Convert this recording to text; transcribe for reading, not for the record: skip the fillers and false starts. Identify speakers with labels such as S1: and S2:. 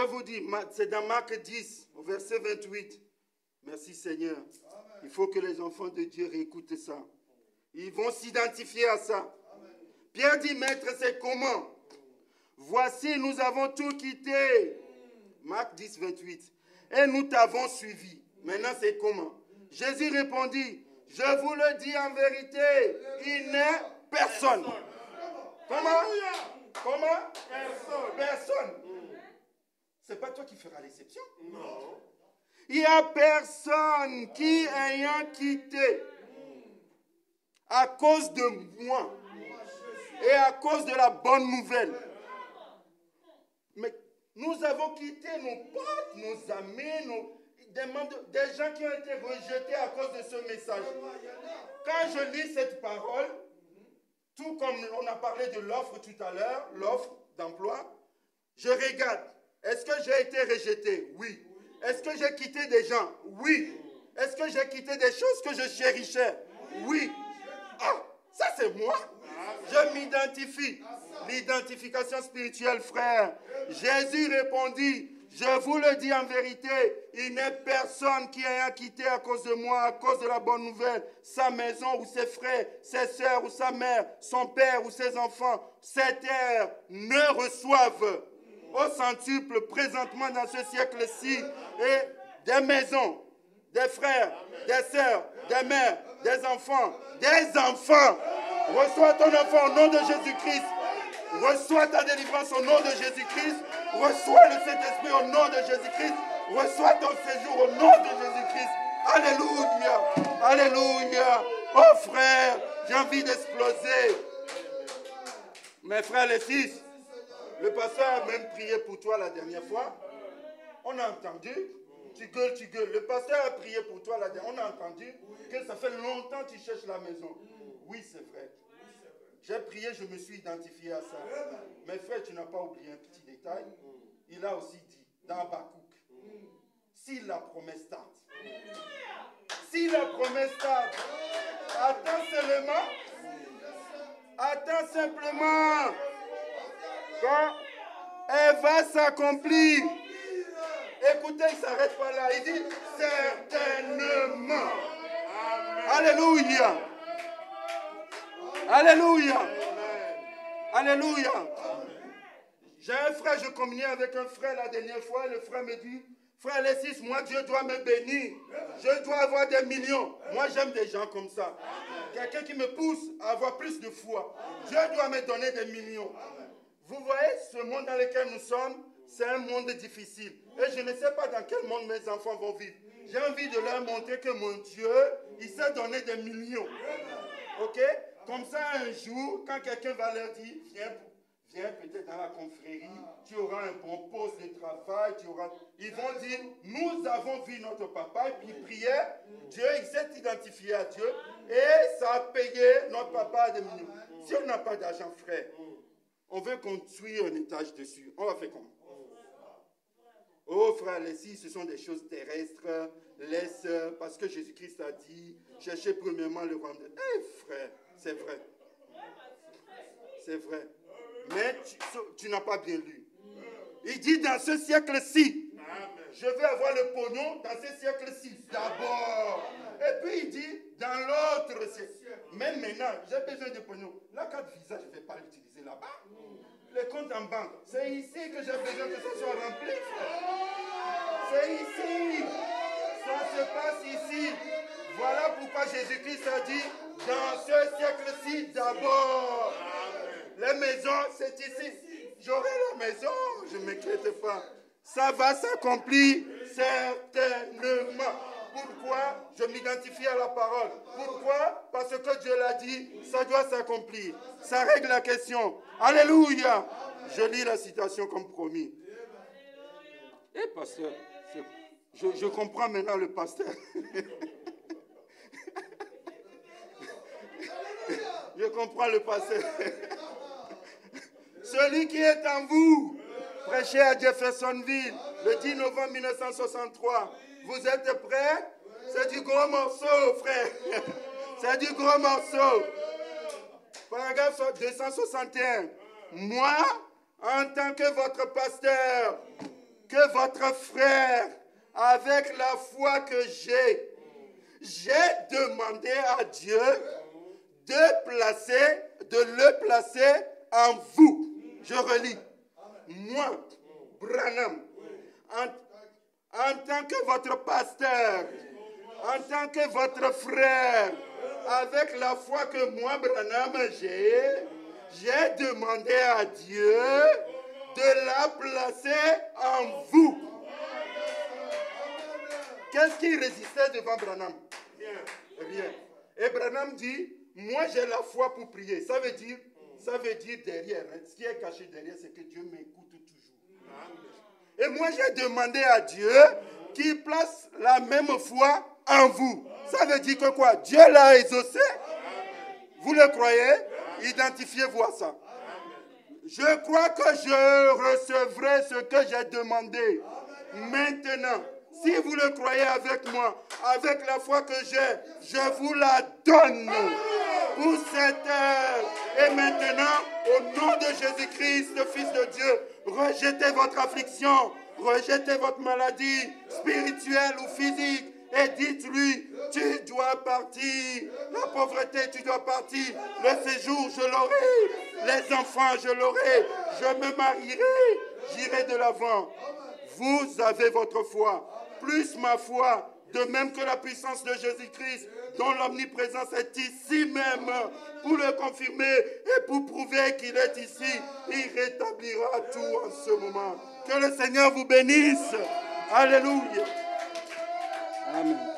S1: vous dis, c'est dans Marc 10, au verset 28. Merci Seigneur. Amen. Il faut que les enfants de Dieu réécoutent ça. Ils vont s'identifier à ça. Amen. Pierre dit, maître, c'est comment? Voici, nous avons tout quitté. Marc 10, 28. Et nous t'avons suivi. Maintenant, c'est comment? Jésus répondit, je vous le dis en vérité, il n'est personne. Comment? Comment? Personne. C'est pas toi qui feras l'exception. Non. Il n'y a personne qui ayant quitté à cause de moi et à cause de la bonne nouvelle. Mais nous avons quitté nos potes, nos amis, des gens qui ont été rejetés à cause de ce message. Quand je lis cette parole, tout comme on a parlé de l'offre tout à l'heure, l'offre d'emploi, je regarde. Est-ce que j'ai été rejeté? Oui. Est-ce que j'ai quitté des gens? Oui. Est-ce que j'ai quitté des choses que je chérissais? Oui. Ah, ça c'est moi. Je m'identifie. L'identification spirituelle, frère. Jésus répondit, je vous le dis en vérité, il n'est personne qui ait quitté à cause de moi, à cause de la bonne nouvelle, sa maison ou ses frères, ses sœurs ou sa mère, son père ou ses enfants, ses terres ne reçoivent au centuple présentement dans ce siècle-ci et des maisons, des frères, des sœurs, des mères, des enfants. Reçois ton enfant au nom de Jésus-Christ. Reçois ta délivrance au nom de Jésus-Christ. Reçois le Saint-Esprit au nom de Jésus-Christ. Reçois ton séjour au nom de Jésus-Christ. Alléluia. Alléluia. Oh frère, j'ai envie d'exploser. Mes frères les fils, le pasteur a même prié pour toi la dernière fois. On a entendu. Tu gueules, tu gueules. Le pasteur a prié pour toi la dernière fois. On a entendu que ça fait longtemps que tu cherches la maison. Oui, c'est vrai. J'ai prié, je me suis identifié à ça. Mais frère, tu n'as pas oublié un petit détail. Il a aussi dit, dans Habakkuk, si la promesse tarde, attends simplement, quand elle va s'accomplir. Écoutez, il ne s'arrête pas là. Il dit, certainement. Alléluia. Alléluia. Alléluia. J'ai un frère, je communiais avec un frère la dernière fois. Le frère me dit, frère Alexis, moi Dieu doit me bénir. Je dois avoir des millions. Moi j'aime des gens comme ça. Quelqu'un qui me pousse à avoir plus de foi. Dieu doit me donner des millions. Vous voyez, ce monde dans lequel nous sommes, c'est un monde difficile. Et je ne sais pas dans quel monde mes enfants vont vivre. J'ai envie de leur montrer que mon Dieu, il sait donner des millions. Ok? Comme ça, un jour, quand quelqu'un va leur dire, viens peut-être dans la confrérie, tu auras un bon poste de travail, ils vont dire, nous avons vu notre papa, et puis il priait, Dieu, il s'est identifié à Dieu, et ça a payé notre papa des millions. Si on n'a pas d'argent, frère, on veut construire un étage dessus. On va faire comment? Oh frère, si ce sont des choses terrestres, laisse, parce que Jésus-Christ a dit, cherchez premièrement le royaume de Dieu. Frère, c'est vrai. C'est vrai. Mais tu n'as pas bien lu. Il dit dans ce siècle-ci, je vais avoir le pognon dans ce siècle-ci d'abord. Et puis il dit dans l'autre siècle. Même maintenant, j'ai besoin de pognon. La carte Visa, je ne vais pas l'utiliser là-bas. Les comptes en banque, c'est ici que j'ai besoin que ça soit rempli. C'est ici. Ça se passe ici. Voilà pourquoi Jésus-Christ a dit, dans ce siècle-ci d'abord. Les maisons, c'est ici. J'aurai la maison, je ne m'inquiète pas. Ça va s'accomplir certainement. Pourquoi? Je m'identifie à la parole. Pourquoi? Parce que Dieu l'a dit, ça doit s'accomplir. Ça règle la question. Alléluia. Je lis la citation comme promis. Eh, pasteur, je comprends maintenant le pasteur. Je comprends le pasteur. Celui qui est en vous, prêché à Jeffersonville, le 10 novembre 1963. Vous êtes prêts? C'est du gros morceau, frère. C'est du gros morceau. Paragraphe 261. Moi, en tant que votre pasteur, que votre frère, avec la foi que j'ai demandé à Dieu de le placer en vous. Je relis. Moi, Branham, en tant que votre pasteur, en tant que votre frère, avec la foi que moi, Branham, j'ai demandé à Dieu de la placer en vous. Qu'est-ce qui résistait devant Branham? Rien. Et Branham dit, moi j'ai la foi pour prier. Ça veut dire derrière. Hein. Ce qui est caché derrière, c'est que Dieu m'écoute toujours. Et moi j'ai demandé à Dieu qu'il place la même foi en vous. Ça veut dire que quoi? Dieu l'a exaucé. Vous le croyez? Identifiez-vous à ça. Je crois que je recevrai ce que j'ai demandé. Maintenant, si vous le croyez avec moi, avec la foi que j'ai, je vous la donne pour cette heure. Et maintenant, au nom de Jésus-Christ, le Fils de Dieu, rejetez votre affliction, rejetez votre maladie spirituelle ou physique et dites-lui, tu dois partir. La pauvreté, tu dois partir. Le séjour, je l'aurai. Les enfants, je l'aurai. Je me marierai. J'irai de l'avant. Vous avez votre foi. Plus ma foi, de même que la puissance de Jésus-Christ, dont l'omniprésence est ici même, pour le confirmer et pour prouver qu'il est ici, il rétablira tout en ce moment. Que le Seigneur vous bénisse. Alléluia. Amen.